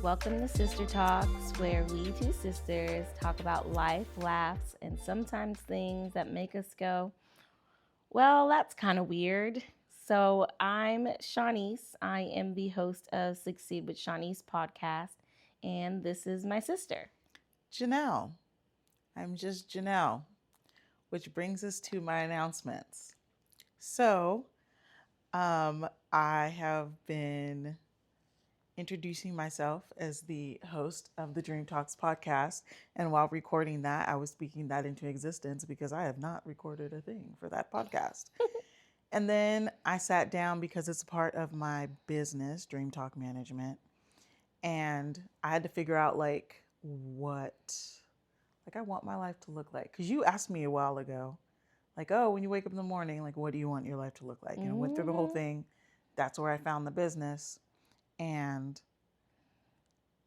Welcome to Sister Talks, where we two sisters talk about life, laughs, and sometimes things that make us go, well, that's kind of weird. So I'm Shanice. I am the host of Succeed with Shanice podcast, and this is my sister. Janelle. I'm just Janelle, which brings us to my announcements. So, I have been introducing myself as the host of the Dream Talks podcast. And while recording that, I was speaking that into existence because I have not recorded a thing for that podcast. And then I sat down because it's a part of my business, Dream Talk Management. And I had to figure out what I want my life to look like. Because you asked me a while ago, when you wake up in the morning, what do you want your life to look like? And I went through the whole thing. That's where I found the business. And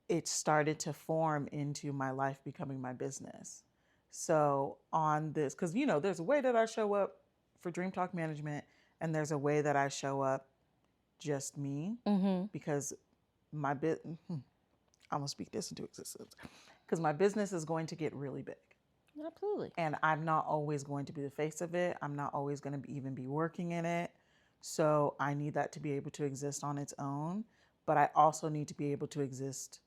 it started to form into my life becoming my business. So on this, because, there's a way that I show up for Dream Talk Management, and there's a way that I show up just me, because my I'm going to speak this into existence, because my business is going to get really big. Absolutely. And I'm not always going to be the face of it. I'm not always going to even be working in it. So I need that to be able to exist on its own. But I also need to be able to exist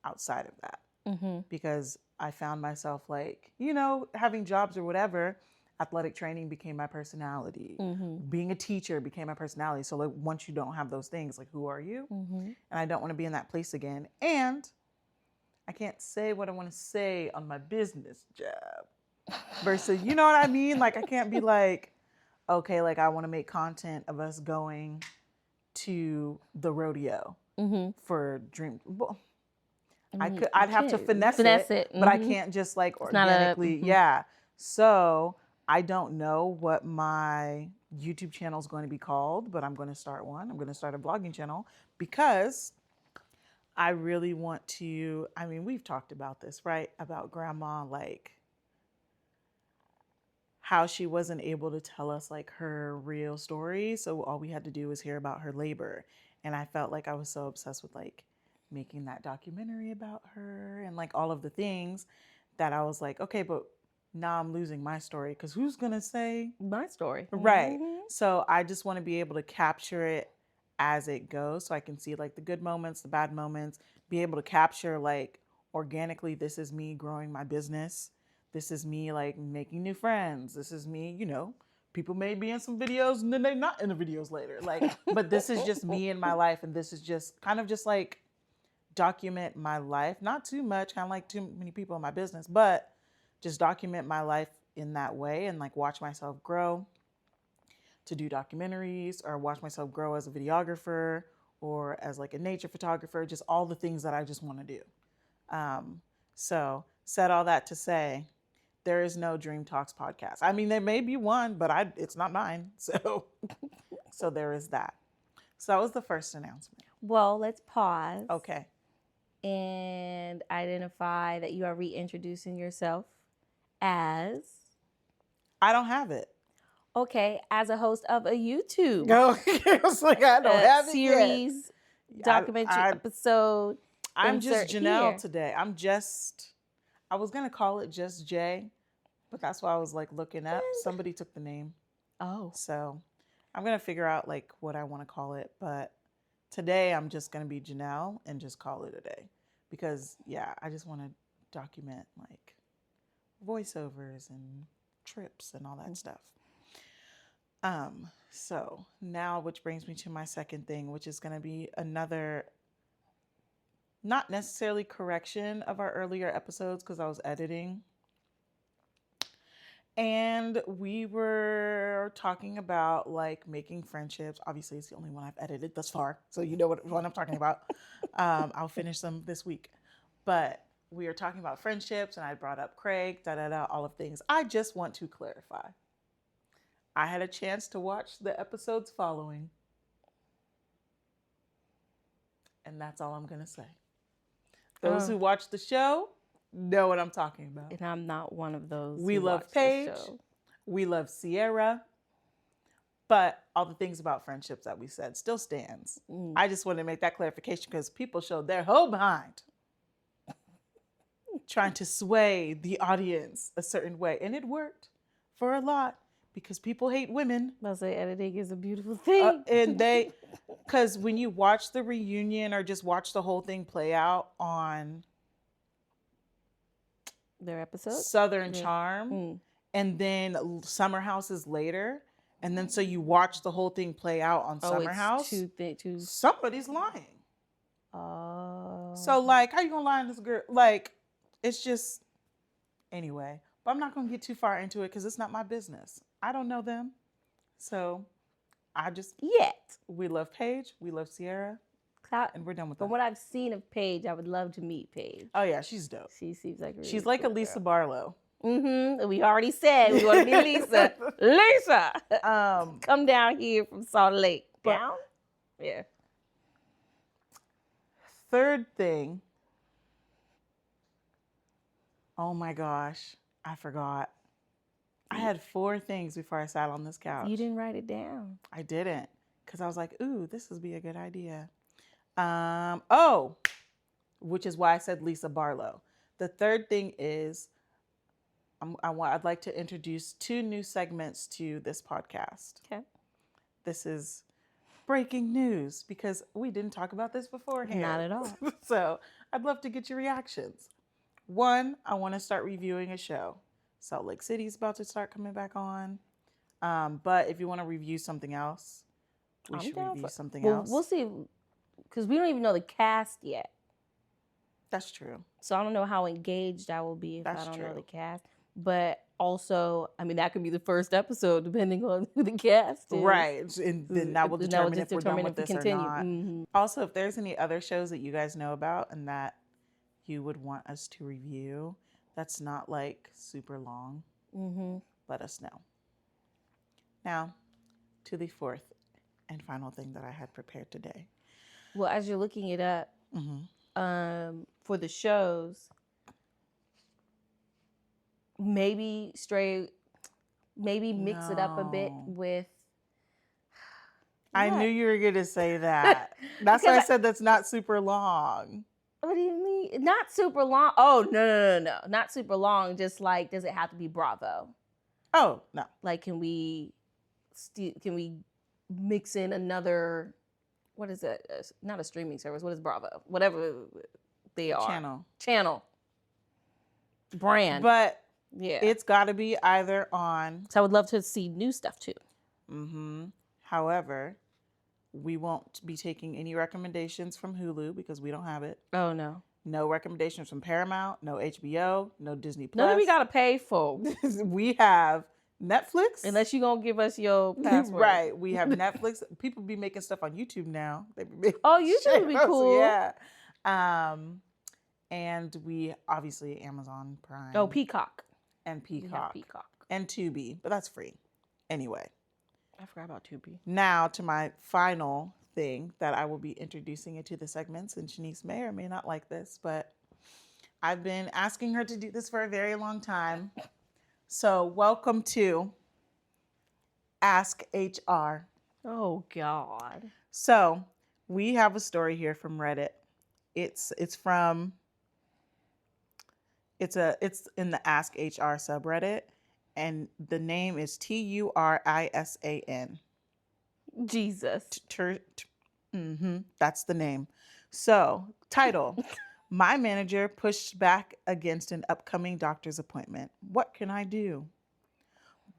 outside of that. Because I found myself having jobs or whatever, athletic training became my personality. Being a teacher became my personality. So once you don't have those things, who are you? And I don't want to be in that place again. And I can't say what I want to say on my business job versus, you know what I mean? I can't be okay, I want to make content of us going to the rodeo for Dream. Well, I'd have to finesse it. But I can't just organically. Yeah. So I don't know what my YouTube channel is going to be called, but I'm going to start one. I'm going to start a vlogging channel because I really want to, we've talked about this, right? About grandma, how she wasn't able to tell us her real story. So all we had to do was hear about her labor. And I felt like I was so obsessed with making that documentary about her and all of the things that I was okay, but now I'm losing my story because who's going to say my story? Right. So I just want to be able to capture it as it goes so I can see the good moments, the bad moments, be able to capture organically, this is me growing my business. This is me making new friends. This is me, people may be in some videos and then they're not in the videos later. But this is just me in my life. And this is just kind of just document my life. Not too much, kind of too many people in my business, but just document my life in that way and watch myself grow to do documentaries or watch myself grow as a videographer or as a nature photographer, just all the things that I just want to do. So said all that to say, there is no Dream Talks podcast. There may be one, but it's not mine. So there is that. So that was the first announcement. Well, let's pause. Okay. And identify that you are reintroducing yourself as? I don't have it. Okay, as a host of a YouTube. I was I don't have it series, yet. Documentary episode. I'm just Janelle today. I was going to call it just Jay, but that's why I was looking up. Somebody took the name. Oh. So I'm going to figure out what I want to call it. But today I'm just going to be Janelle and just call it a day. Because, I just want to document voiceovers and trips and all that stuff. So now, which brings me to my second thing, which is going to be another, not necessarily correction of our earlier episodes because I was editing. And we were talking about making friendships. Obviously, it's the only one I've edited thus far. So you know what I'm talking about. I'll finish them this week. But we were talking about friendships and I brought up Craig, all of things. I just want to clarify. I had a chance to watch the episodes following. And that's all I'm going to say. Those who watch the show know what I'm talking about. And I'm not one of those. We love Paige. We love Sierra. But all the things about friendships that we said still stands. Mm. I just wanted to make that clarification because people showed their whole behind trying to sway the audience a certain way. And it worked for a lot because people hate women. I'll say editing is a beautiful thing. Because when you watch the reunion or just watch the whole thing play out on their episodes, Southern Charm, and then Summer House is later, and then so you watch the whole thing play out on Summer House. Somebody's lying. Oh. So like, how you gonna lie on this girl? Like, it's just anyway. But I'm not gonna get too far into it because it's not my business. I don't know them, so I just we love Paige, we love Sierra. And we're done with that. From what I've seen of Paige, I would love to meet Paige. Oh yeah, she's dope. She seems like she's like a Lisa Barlow. Mm-hmm. We already said we want to be Lisa. Lisa, come down here from Salt Lake. Down? Yeah. Third thing. Oh my gosh, I forgot. I had 4 things before I sat on this couch. You didn't write it down. I didn't, because I was like, ooh, this would be a good idea. Which is why I said Lisa Barlow. The third thing is I'd like to introduce 2 new segments to this podcast. Okay. This is breaking news because we didn't talk about this beforehand. Not at all. So I'd love to get your reactions. 1, I want to start reviewing a show. Salt Lake City's about to start coming back on. But if you want to review something else, we should review something else. We'll see, because we don't even know the cast yet. That's true. So I don't know how engaged I will be if I don't know the cast. But also, I mean, that could be the first episode, depending on who the cast is. Right. And then that will determine if we're done with this or not. Mm-hmm. Also, if there's any other shows that you guys know about and that you would want us to review, that's not like super long, let us know. Now, to the 4th and final thing that I had prepared today. Well, as you're looking it up, for the shows, maybe mix it up a bit with. I knew you were going to say that. That's why I said that's not super long. What do you mean? Not super long? Oh, no. Not super long. Just like, does it have to be Bravo? Oh, no. Like, can we mix in another, what is it? Not a streaming service. What is Bravo? Whatever they are. Channel. Brand. But it's got to be either on. So I would love to see new stuff too. However, we won't be taking any recommendations from Hulu because we don't have it. Oh, no. No recommendations from Paramount, no HBO, no Disney Plus. None that we got to pay for. We have Netflix. Unless you're going to give us your password. Right. We have Netflix. People be making stuff on YouTube now. YouTube would be cool. Yeah. And we, obviously, Amazon Prime. Oh, Peacock. And Peacock. And Tubi. But that's free. Anyway. I forgot about Tubi. Now to my final thing that I will be introducing into the segments, and Shanice may or may not like this, but I've been asking her to do this for a very long time. So welcome to Ask HR. Oh God. So we have a story here from Reddit. It's in the Ask HR subreddit. And the name is Turisan. Jesus. That's the name. So, title. My manager pushed back against an upcoming doctor's appointment. What can I do?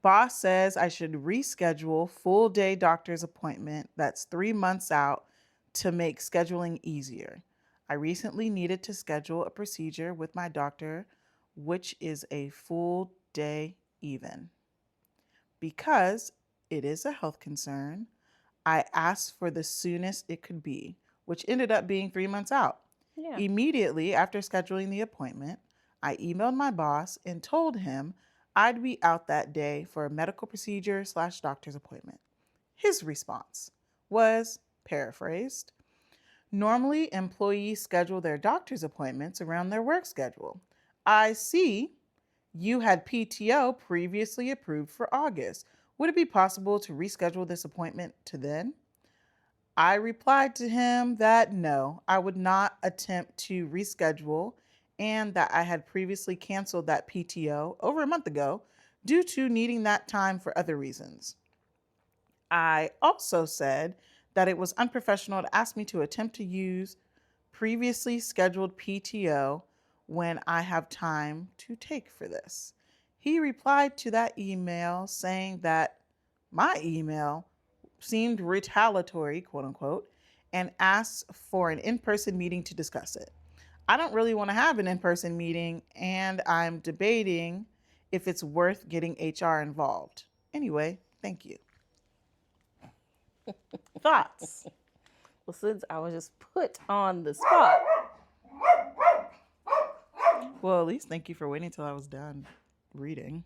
Boss says I should reschedule full day doctor's appointment that's 3 months out to make scheduling easier. I recently needed to schedule a procedure with my doctor, which is a full day even. Because it is a health concern, I asked for the soonest it could be, which ended up being 3 months out. Yeah. Immediately after scheduling the appointment, I emailed my boss and told him I'd be out that day for a medical procedure / doctor's appointment. His response was, paraphrased, normally employees schedule their doctor's appointments around their work schedule. I see you had PTO previously approved for August, Would it be possible to reschedule this appointment to then? I replied to him that no, I would not attempt to reschedule and that I had previously canceled that PTO over a month ago due to needing that time for other reasons. I also said that it was unprofessional to ask me to attempt to use previously scheduled PTO when I have time to take for this. He replied to that email saying that my email seemed retaliatory, quote unquote, and asked for an in person meeting to discuss it. I don't really want to have an in person meeting, and I'm debating if it's worth getting HR involved. Anyway, thank you. Thoughts? Well, since I was just put on the spot, Well, at least thank you for waiting till I was done reading.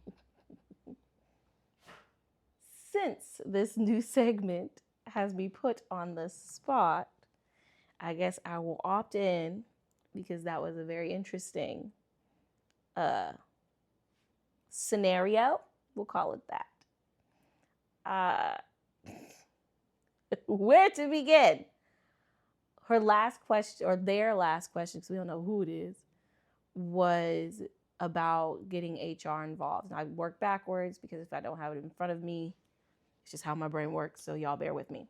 since this new segment has me put on the spot, I guess I will opt in because that was a very interesting uh, scenario. We'll call it that. Where to begin? Her last question, or their last question, because we don't know who it is, was about getting HR involved. And I work backwards because if I don't have it in front of me, it's just how my brain works. So y'all bear with me.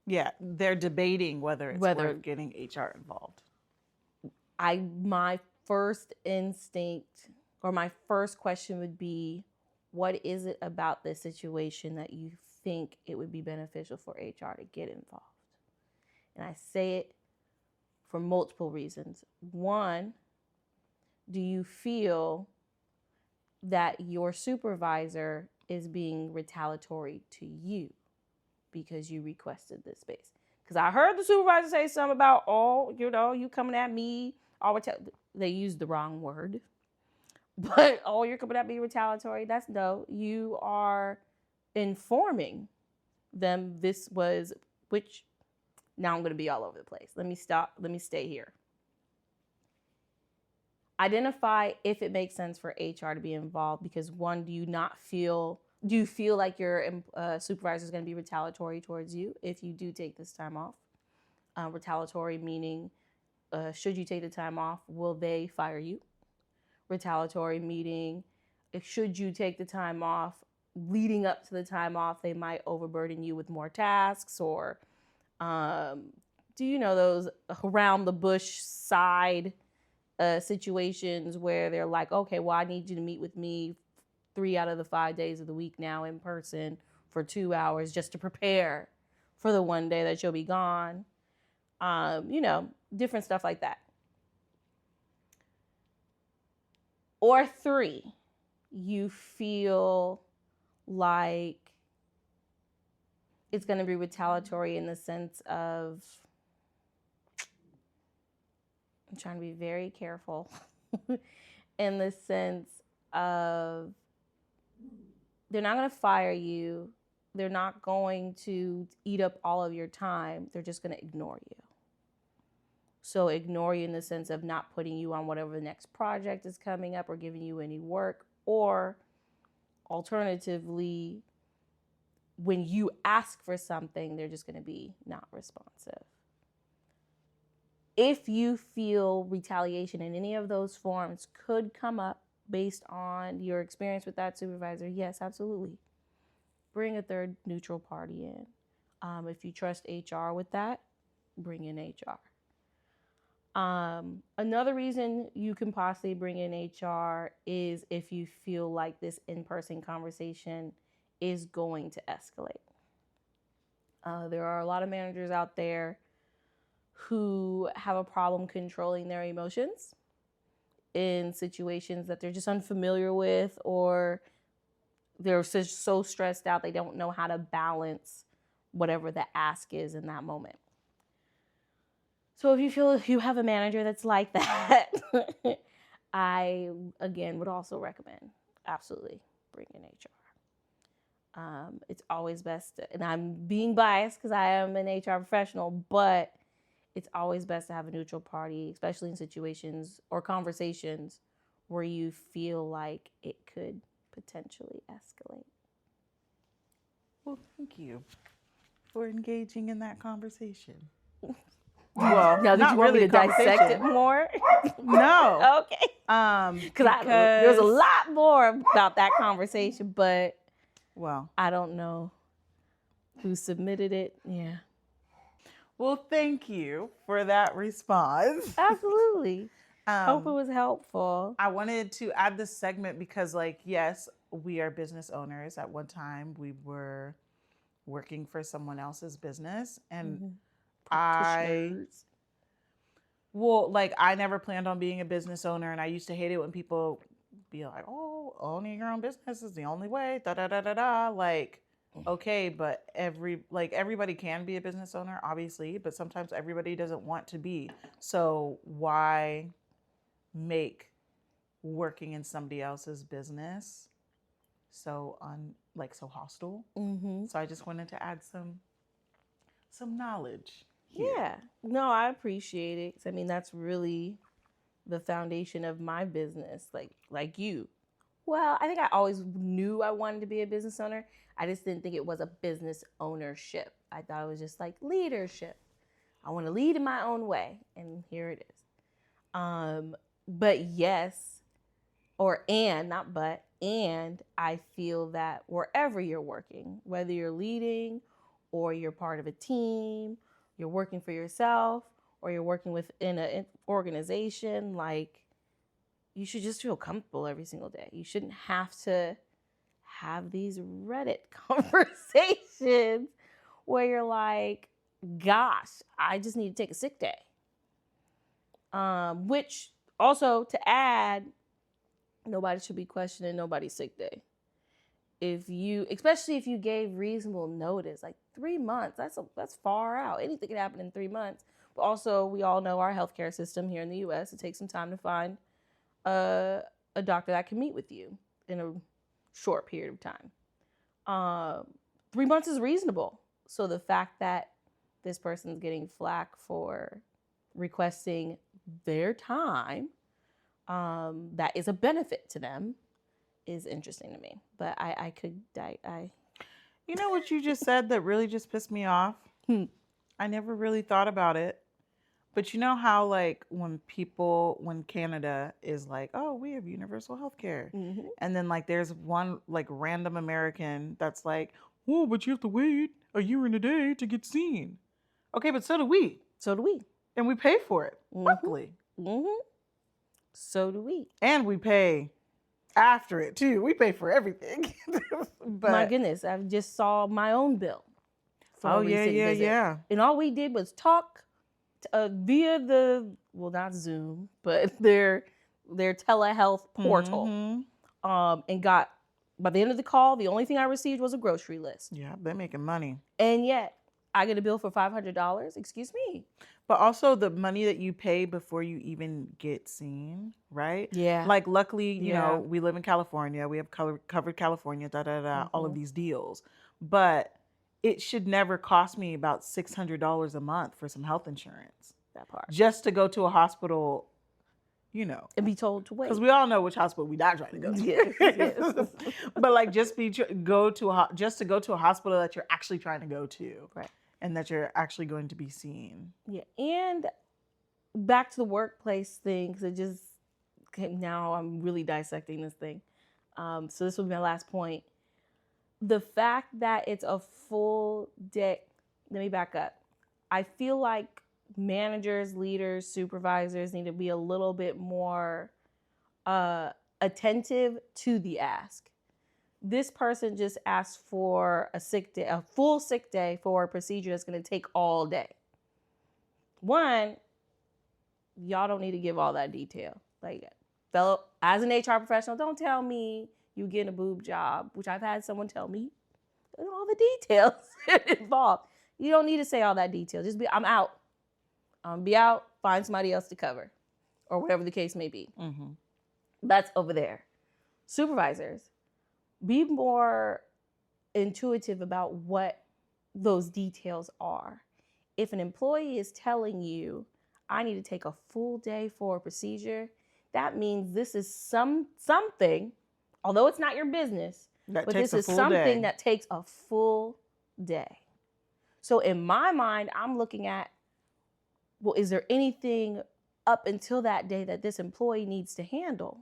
Yeah, they're debating whether it's worth getting HR involved. My first instinct or my first question would be, what is it about this situation that you think it would be beneficial for HR to get involved? And I say it for multiple reasons. One, do you feel that your supervisor is being retaliatory to you because you requested this space? Because I heard the supervisor say something about, oh, you coming at me. They used the wrong word. But, oh, you're coming at me retaliatory. That's no. You are informing them this was, which now I'm going to be all over the place. Let me stop. Let me stay here. Identify if it makes sense for HR to be involved because one, do you feel like your supervisor is going to be retaliatory towards you if you do take this time off? Retaliatory meaning, should you take the time off, will they fire you? Retaliatory meaning, should you take the time off, leading up to the time off, they might overburden you with more tasks, or do you know those around the bush side situations where they're like, okay, well, I need you to meet with me 3 out of the 5 days of the week now in person for 2 hours just to prepare for the one day that you'll be gone. Different stuff like that. Or 3, you feel like it's going to be retaliatory in the sense of, I'm trying to be very careful, in the sense of they're not going to fire you. They're not going to eat up all of your time. They're just going to ignore you. So ignore you in the sense of not putting you on whatever the next project is coming up or giving you any work, or alternatively, when you ask for something, they're just going to be not responsive. If you feel retaliation in any of those forms could come up based on your experience with that supervisor, yes, absolutely. Bring a third neutral party in. If you trust HR with that, bring in HR. Another reason you can possibly bring in HR is if you feel like this in-person conversation is going to escalate. There are a lot of managers out there who have a problem controlling their emotions in situations that they're just unfamiliar with, or they're so stressed out they don't know how to balance whatever the ask is in that moment. So if you feel you have a manager that's like that, I, again, would also recommend absolutely bring in HR. It's always best, and I'm being biased because I am an HR professional, but it's always best to have a neutral party, especially in situations or conversations where you feel like it could potentially escalate. Well, thank you for engaging in that conversation. Well, now, did you not want really me to dissect it more? No. Okay. Because there was a lot more about that conversation, but well, I don't know who submitted it. Yeah. Well, thank you for that response. Absolutely. Hope it was helpful. I wanted to add this segment because, like, yes, we are business owners. At one time, we were working for someone else's business, and I never planned on being a business owner, and I used to hate it when people be like, "Oh, owning your own business is the only way." Da da da da da. Like, okay, but everybody can be a business owner, obviously, but sometimes everybody doesn't want to be. So why make working in somebody else's business so hostile? So I just wanted to add some knowledge here. Yeah. No, I appreciate it. I mean, that's really the foundation of my business, like you. Well, I think I always knew I wanted to be a business owner. I just didn't think it was a business ownership. I thought it was just like leadership. I want to lead in my own way, and here it is. But yes, and I feel that wherever you're working, whether you're leading or you're part of a team, you're working for yourself, or you're working within an organization, like, you should just feel comfortable every single day. You shouldn't have to have these Reddit conversations where you're like, gosh, I just need to take a sick day. Which also, to add, nobody should be questioning nobody's sick day. Especially if you gave reasonable notice, like 3 months, that's far out. Anything can happen in 3 months. But also, we all know our healthcare system here in the U.S. It takes some time to find a doctor that can meet with you in a short period of time. 3 months is reasonable. So the fact that this person's getting flack for requesting their time, that is a benefit to them, is interesting to me. But You know what you just said that really just pissed me off? I never really thought about it. But you know how, like, when Canada is like, oh, we have universal health care. And then, like, there's one, like, random American that's like, oh, but you have to wait a year and a day to get seen. Okay, but so do we. And we pay for it monthly. So do we. And we pay after it, too. We pay for everything. But my goodness, I just saw my own bill for a recent visit. Yeah. And all we did was talk via not Zoom, but their telehealth portal. And got, by the end of the call, the only thing I received was a grocery list. Yeah, they're making money. And yet, I get a bill for $500. Excuse me. But also the money that you pay before you even get seen, right? Yeah. Like, luckily, you know, we live in California. We have covered California, all of these deals. But it should never cost me about $600 a month for some health insurance. That part. Just to go to a hospital, you know. And be told to wait. Because we all know which hospital we're not trying to go to. Yes. But, like, just to go to a hospital that you're actually trying to go to. Right. And that you're actually going to be seen. Yeah. And back to the workplace thing, because it just, now I'm really dissecting this thing. So this will be my last point. The fact that it's a full day, let me back up. I feel like managers, leaders, supervisors need to be a little bit more attentive to the ask. This person just asked for a full sick day for a procedure that's going to take all day. One, y'all don't need to give all that detail. Like, fellow, as an HR professional, don't tell me you getting a boob job, which I've had someone tell me all the details involved. You don't need to say all that detail. Just I'm out. Be out, find somebody else to cover, or whatever the case may be. That's over there. Supervisors, be more intuitive about what those details are. If an employee is telling you, I need to take a full day for a procedure, that means this is something, although it's not your business, That But takes this a is full something day. that takes a full day. So in my mind, I'm looking at, well, is there anything up until that day that this employee needs to handle?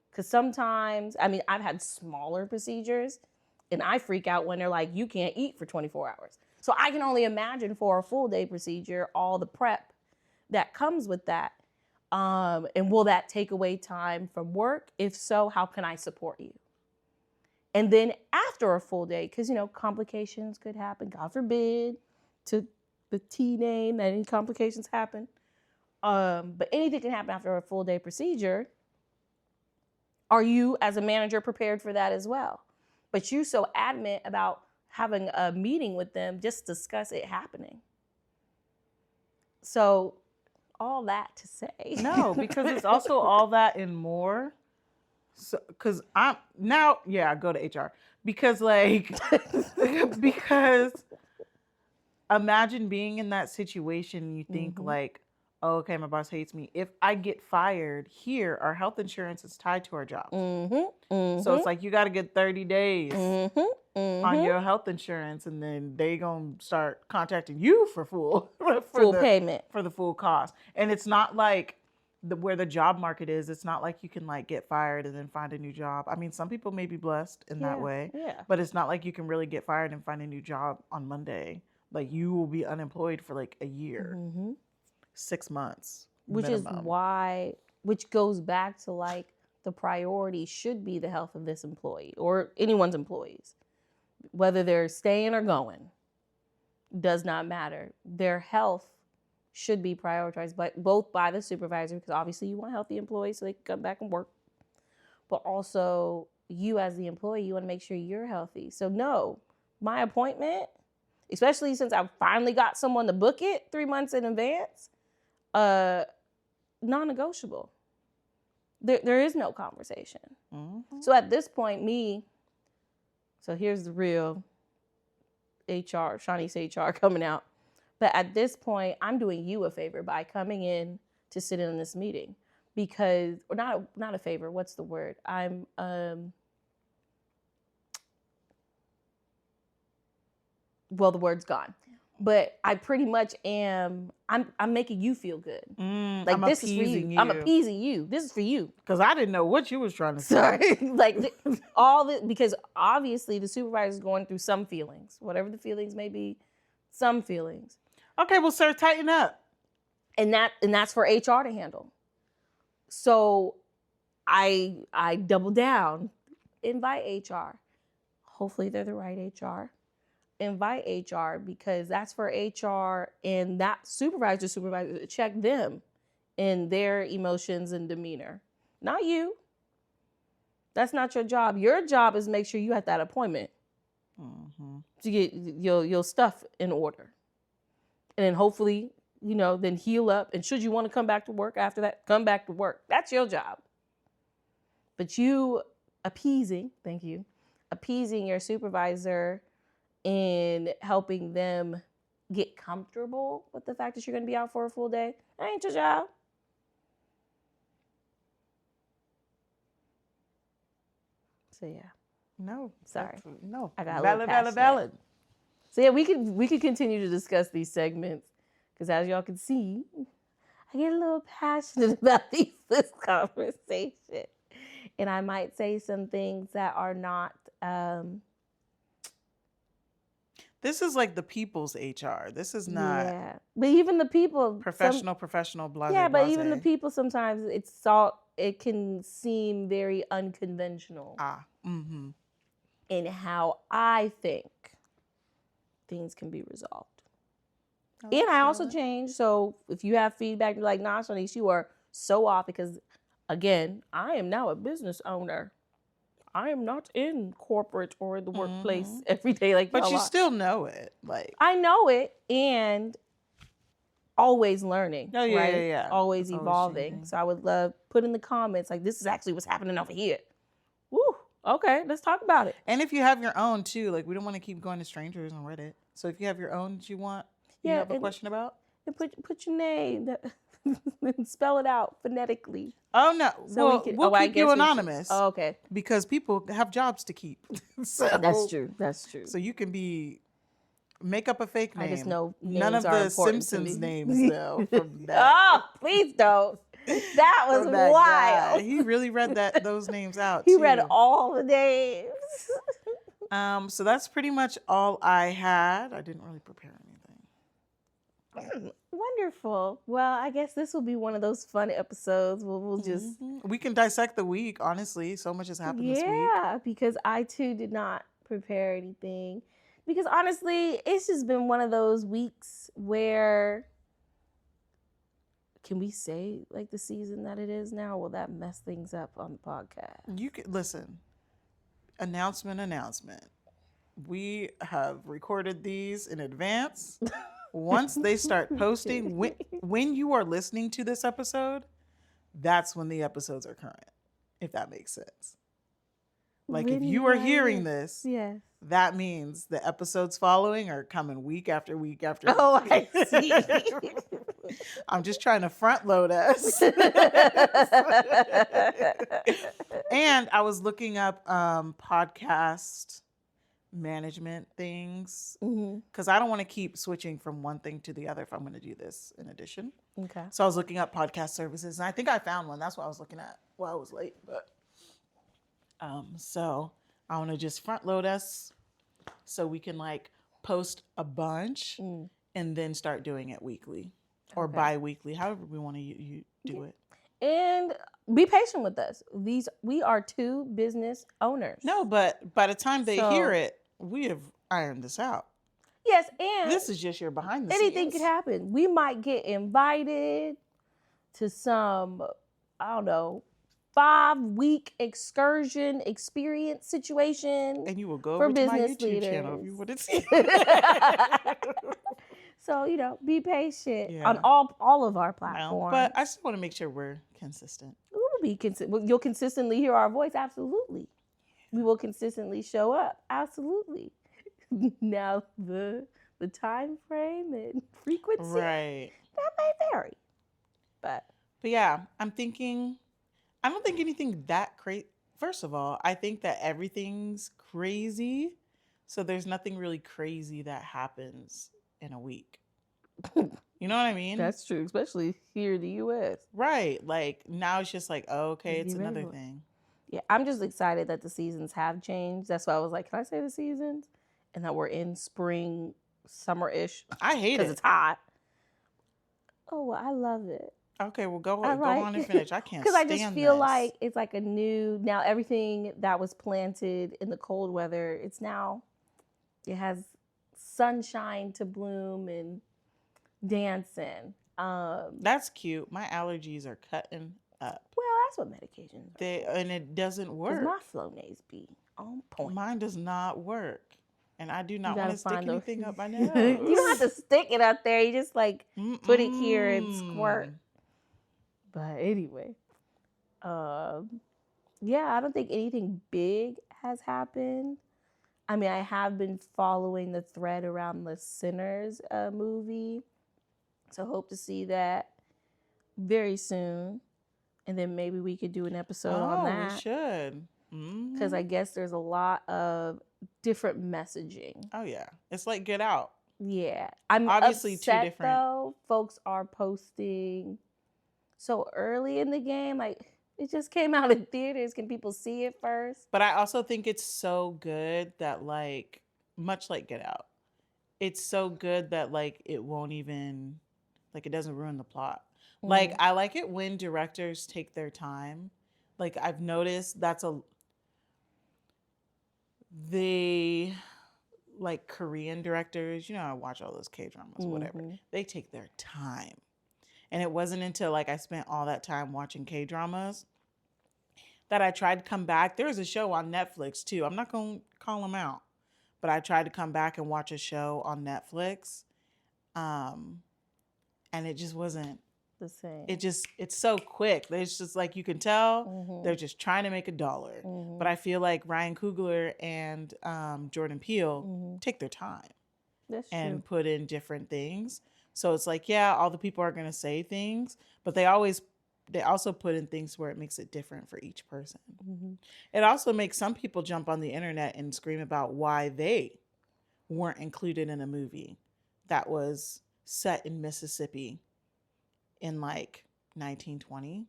Because sometimes, I mean, I've had smaller procedures and I freak out when they're like, you can't eat for 24 hours. So I can only imagine for a full day procedure, all the prep that comes with that. And will that take away time from work? If so, how can I support you? And then after a full day, because, complications could happen, God forbid, to the T name that any complications happen. But anything can happen after a full day procedure. Are you, as a manager, prepared for that as well? But you so adamant about having a meeting with them, just discuss it happening. So all that to say. No, because it's also all that and more. So, because I'm now, I go to HR because because imagine being in that situation and you think oh, okay, my boss hates me. If I get fired here, our health insurance is tied to our job. So it's like you got to get 30 days on your health insurance, and then they gonna start contacting you for full payment for the full cost. And it's not like where the job market is. It's not like you can get fired and then find a new job. I mean, some people may be blessed in that way, but it's not like you can really get fired and find a new job on Monday. Like you will be unemployed for a year. 6 months, which minimum. Is why, which goes back to the priority should be the health of this employee or anyone's employees, whether they're staying or going, does not matter. Their health should be prioritized both by the supervisor, because obviously you want healthy employees so they can come back and work, but also you as the employee, you want to make sure you're healthy. So no, my appointment, especially since I finally got someone to book it 3 months in advance, non-negotiable. There is no conversation. So at this point, so here's the real HR, Shanice HR coming out. But at this point, I'm doing you a favor by coming in to sit in on this meeting, because, or not a favor, what's the word? I'm, well, the word's gone. But I pretty much am, I'm making you feel good. I'm this is for you. I'm appeasing you. This is for you. Because I didn't know what you was trying to say. Sorry. All this, because obviously the supervisor is going through some feelings, whatever the feelings may be, some feelings. Okay, well, sir, tighten up. And that's for HR to handle. So I double down, invite HR. Hopefully they're the right HR. Invite HR, because that's for HR and that supervisor to check them in their emotions and demeanor. Not you. That's not your job. Your job is make sure you have that appointment to get your stuff in order. And then hopefully, then heal up. And should you want to come back to work after that, come back to work. That's your job. But you appeasing your supervisor in helping them get comfortable with the fact that you're going to be out for a full day, that ain't your job. So yeah. No. Sorry. No. I got valid. So yeah, we could continue to discuss these segments, because as y'all can see, I get a little passionate about this conversation. And I might say some things that are not this is like the people's HR. This is not. Yeah, but even the people. Professional, blase. Yeah, but even the people, sometimes it can seem very unconventional. In how I think things can be resolved. And I also change. So if you have feedback, you're like, nah, Shanice, you are so off, because again, I am now a business owner. I am not in corporate or in the workplace every day like but y'all you are. Still know it. I know it, and always learning. Oh, yeah, right? yeah. Always evolving. Always, so I would love, put in the comments, this is actually what's happening over here. Woo, okay, let's talk about it. And if you have your own too, we don't want to keep going to strangers on Reddit. So if you have your own that you have a question about, and put your name. Spell it out phonetically. Oh no. So Well, we'll I keep you guess we should. anonymous Oh, okay. because people have jobs to keep. That's true. That's true. So you can make up a fake name. I just know None names of are the important Simpsons to me. names though from that. Oh, please don't. That was From that wild. guy. He really read those names out He too. read all the names. So that's pretty much all I had. I didn't really prepare anything. Wonderful. Well, I guess this will be one of those fun episodes where we'll just We can dissect the week, honestly. So much has happened this week. Yeah, because I too did not prepare anything. Because honestly, it's just been one of those weeks where can we say like the season that it is now? Or will that mess things up on the podcast? You can listen. Announcement. We have recorded these in advance. Once they start posting, when you are listening to this episode, that's when the episodes are current, if that makes sense. Like if you are hearing this, yes, that means the episodes following are coming week after week after week. Oh, I see. I'm just trying to front load us. And I was looking up podcast management things because I don't want to keep switching from one thing to the other if I'm going to do this in addition. Okay. So I was looking up podcast services and I think I found one. That's what I was looking at while I was late. But so I want to just front load us so we can like post a bunch and then start doing it weekly or bi-weekly, however we want to do it. And be patient with us. We are two business owners. No, but by the time they hear it, we have ironed this out. Yes, and this is just your behind the anything scenes. could happen. We might get invited to some, I don't know, 5-week excursion experience situation. And you will go over to my YouTube channel if you want to see. So, be patient on all of our platforms. But I still want to make sure we're consistent. We'll be consistent. You'll consistently hear our voice. Absolutely. We will consistently show up. Absolutely. Now, the time frame and frequency, right, that may vary. But yeah, I don't think anything that crazy. First of all, I think that everything's crazy. So there's nothing really crazy that happens in a week. You know what I mean? That's true, especially here in the U.S. Right. Like now it's just like, oh, okay, it's another thing. Yeah, I'm just excited that the seasons have changed. That's why I was like, can I say the seasons? And that we're in spring, summer-ish. I hate it. Because it's hot. Oh, well, I love it. Okay, well, go on and finish. I can't stand because I just feel this. like it's like now everything that was planted in the cold weather, it has sunshine to bloom and dancing. That's cute. My allergies are cutting up. Well, that's what medications are. And it doesn't work. Because my Flonase be on point. Mine does not work. And I do not want to stick anything up my nose. You don't have to stick it up there. You just put it here and squirt. But anyway, I don't think anything big has happened. I mean, I have been following the thread around the Sinners movie. So hope to see that very soon. And then maybe we could do an episode on that. Oh, we should. Because I guess there's a lot of different messaging. Oh, yeah. It's like Get Out. Yeah. I'm obviously upset, 2 different. Though, folks are posting so early in the game. Like, it just came out in theaters. Can people see it first? But I also think it's so good that, like, much like Get Out, it's so good that, like, it won't even, like, it doesn't ruin the plot. Mm-hmm. Like, I like it when directors take their time. Like, I've noticed the like Korean directors, I watch all those K-dramas, whatever. They take their time. And it wasn't until like I spent all that time watching K-dramas that I tried to come back. There was a show on Netflix too. I'm not going to call them out, but I tried to come back and watch a show on Netflix. And it just wasn't the same. It's so quick. It's just like, you can tell they're just trying to make $1. But I feel like Ryan Coogler and Jordan Peele take their time and put in different things. So it's like, yeah, all the people are going to say things, but they also put in things where it makes it different for each person. Mm-hmm. It also makes some people jump on the internet and scream about why they weren't included in a movie that was set in Mississippi in like 1920.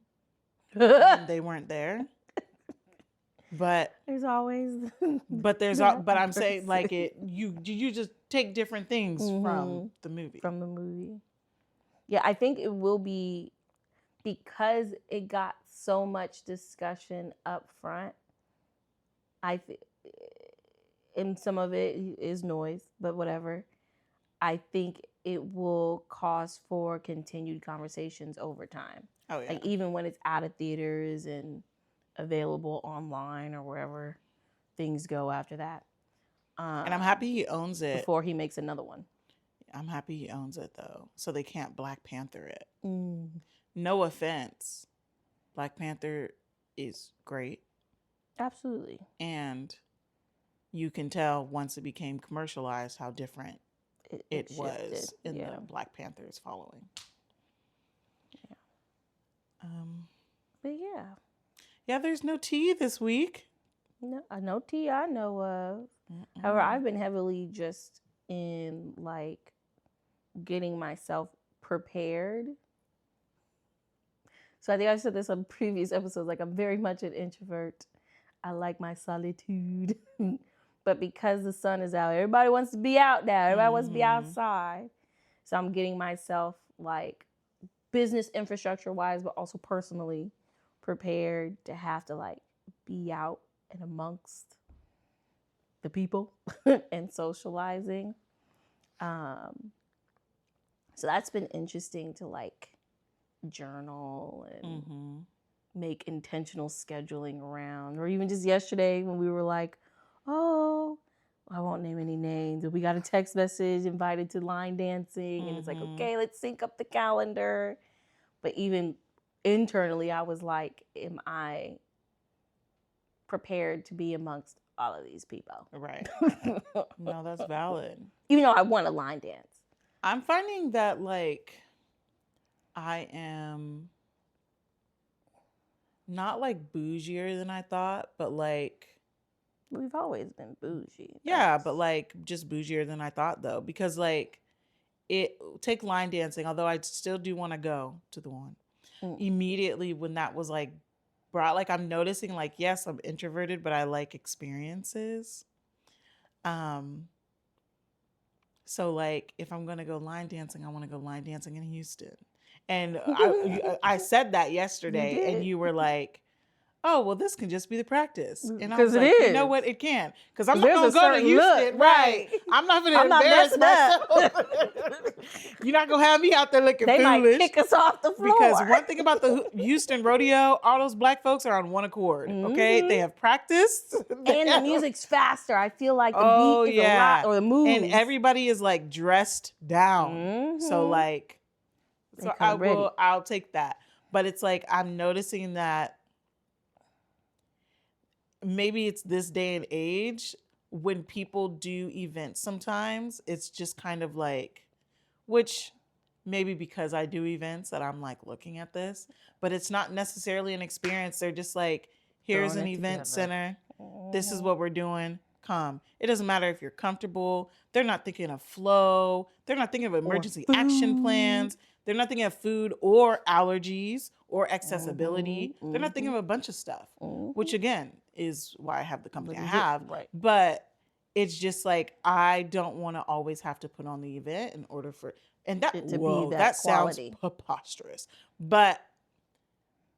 And they weren't there. But there's always but I'm saying like you just take different things from the movie. From the movie. Yeah, I think it will be because it got so much discussion up front. And some of it is noise, but whatever. I think it will cause for continued conversations over time. Oh yeah. Like even when it's out of theaters and available online or wherever things go after that. And I'm happy he owns it. Before he makes another one. I'm happy he owns it though, so they can't Black Panther it. No offense, Black Panther is great. Absolutely. And you can tell once it became commercialized how different it was in the Black Panthers following. Yeah. But yeah. Yeah, there's no tea this week. No tea I know of. However, I've been heavily just in like getting myself prepared. So I think I've said this on previous episodes, like I'm very much an introvert. I like my solitude. But because the sun is out, everybody wants to be out now. Everybody wants to be outside. So I'm getting myself like business infrastructure wise, but also personally prepared to have to like be out and amongst the people and socializing. So that's been interesting to like journal and make intentional scheduling around. Or even just yesterday when we were like, oh, I won't name any names, but we got a text message invited to line dancing. And it's like, okay, let's sync up the calendar. But even internally, I was like, am I prepared to be amongst all of these people? Right. No, that's valid. Even though I want to line dance. I'm finding that like I am not like bougier than I thought, but like we've always been bougie. Yeah, but like just bougier than I thought though, because like take line dancing, although I still do want to go to the one. Immediately when that was like brought, like I'm noticing like, yes, I'm introverted, but I like experiences. So like if I'm going to go line dancing, I want to go line dancing in Houston. And I said that yesterday and you were like, oh, well, this can just be the practice. And I was like, you know what? It can. Because I'm not going to go to Houston. Right. I'm not going to embarrass myself. You're not going to have me out there looking foolish. They might kick us off the floor. Because one thing about the Houston rodeo, all those black folks are on one accord. Okay? They have practiced. And the music's faster. I feel like the beat is a lot, or the moves. And everybody is like dressed down. So like, I'll take that. But it's like, I'm noticing that maybe it's this day and age when people do events sometimes it's just kind of like, which maybe because I do events that I'm like looking at this, but it's not necessarily an experience. They're just like, here's an event center. This is what we're doing. Come. It doesn't matter if you're comfortable. They're not thinking of flow. They're not thinking of emergency action plans. They're not thinking of food or allergies or accessibility. They're not thinking of a bunch of stuff, which again is why I have the company I have. Right. But it's just like, I don't want to always have to put on the event in order for, and that, that sounds preposterous. But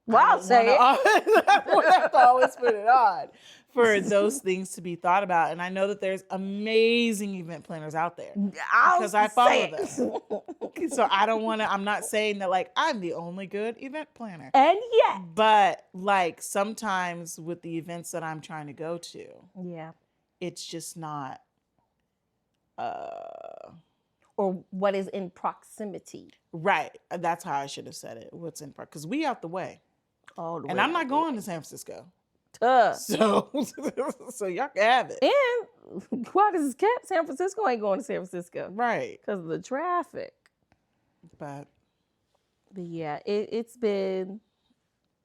I'll say it. I would have to always put it on for those things to be thought about. And I know that there's amazing event planners out there because I follow them. So I don't want to, I'm not saying that like I'm the only good event planner. And yet. But like sometimes with the events that I'm trying to go to, it's just not. Or what is in proximity. Right. That's how I should have said it. What's in proximity. Because we out the way. And I'm not going to San Francisco. So y'all can have it. And why does San Francisco ain't going to San Francisco? Right. Because of the traffic. But yeah, it's been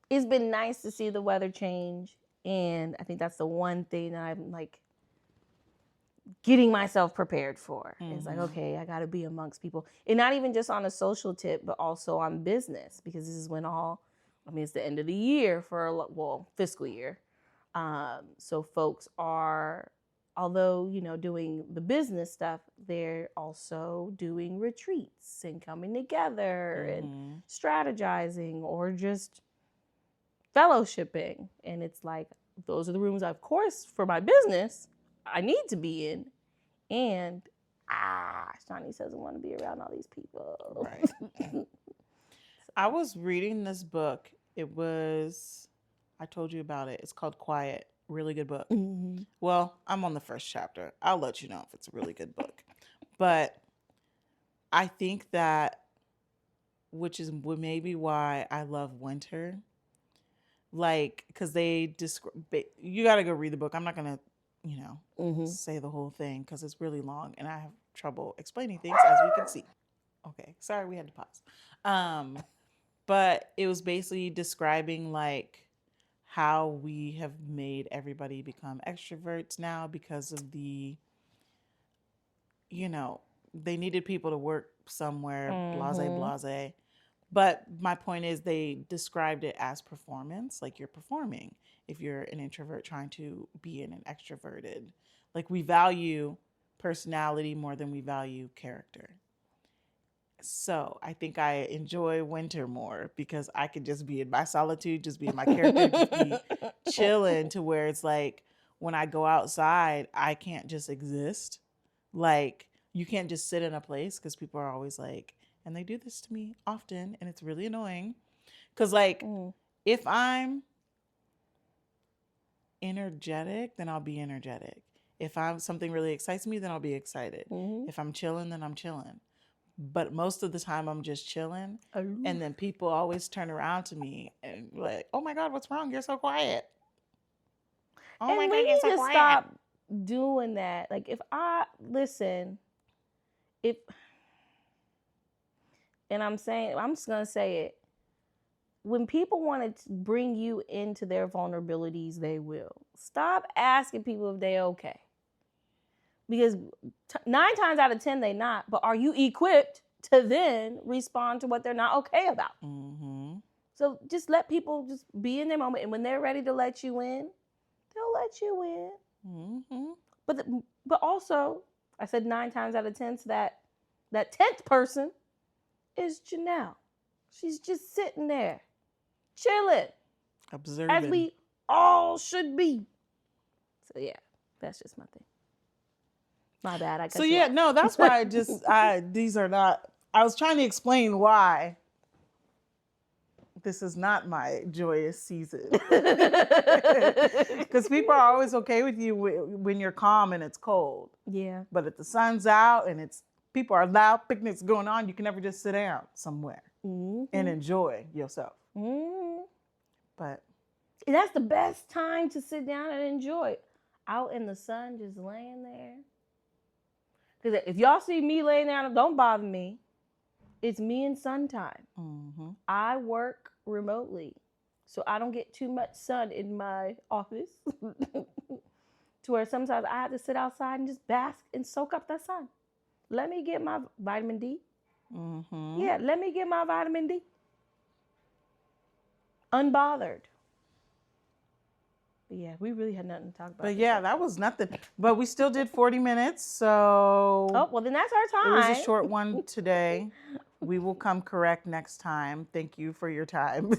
nice to see the weather change, and I think that's the one thing that I'm like getting myself prepared for. It's like, okay, I got to be amongst people, and not even just on a social tip, but also on business, because this is when it's the end of the year for, well, fiscal year. So folks are, although, doing the business stuff, they're also doing retreats and coming together and strategizing or just fellowshipping. And it's like, those are the rooms, of course, for my business, I need to be in. And Shanice doesn't want to be around all these people. Right. I was reading this book. I told you about it. It's called Quiet. Really good book. Mm-hmm. Well, I'm on the first chapter. I'll let you know if it's a really good book. But I think that, which is maybe why I love winter. Like, because they describe, you got to go read the book. I'm not going to, say the whole thing because it's really long and I have trouble explaining things, as we can see. Okay, sorry, we had to pause. But it was basically describing like how we have made everybody become extroverts now because of they needed people to work somewhere, blase. But my point is, they described it as performance, like you're performing if you're an introvert trying to be in an extroverted. Like, we value personality more than we value character. So I think I enjoy winter more because I could just be in my solitude, just be in my character, just be chilling, to where it's like when I go outside, I can't just exist. Like, you can't just sit in a place, because people are always like, and they do this to me often, and it's really annoying. Because, like, if I'm energetic, then I'll be energetic. If something really excites me, then I'll be excited. If I'm chilling, then I'm chilling. But most of the time, I'm just chilling. And then people always turn around to me and like, oh my God, what's wrong? You're so quiet. Oh my God, you're so quiet. Stop doing that. Like, and I'm just going to say it. When people want to bring you into their vulnerabilities, they will. Stop asking people if they're okay. Because 9 times out of 10, they're not. But are you equipped to then respond to what they're not okay about? So just let people just be in their moment. And when they're ready to let you in, they'll let you in. But also, I said 9 times out of 10, so that 10th person is Janelle. She's just sitting there, chilling, observing, as we all should be. So yeah, that's just my thing. My bad. So yeah, no, that's why these are not. I was trying to explain why this is not my joyous season. Because people are always okay with you when you're calm and it's cold. Yeah. But if the sun's out and people are loud, picnics going on, you can never just sit down somewhere and enjoy yourself. But that's the best time to sit down and enjoy. Out in the sun, just laying there. Because if y'all see me laying down, don't bother me. It's me and sun time. I work remotely, so I don't get too much sun in my office. To where sometimes I have to sit outside and just bask and soak up that sun. Let me get my vitamin D. Yeah, let me get my vitamin D. Unbothered. But yeah, we really had nothing to talk about. But yeah, that was nothing. But we still did 40 minutes, so... Oh, well, then that's our time. It was a short one today. We will come correct next time. Thank you for your time.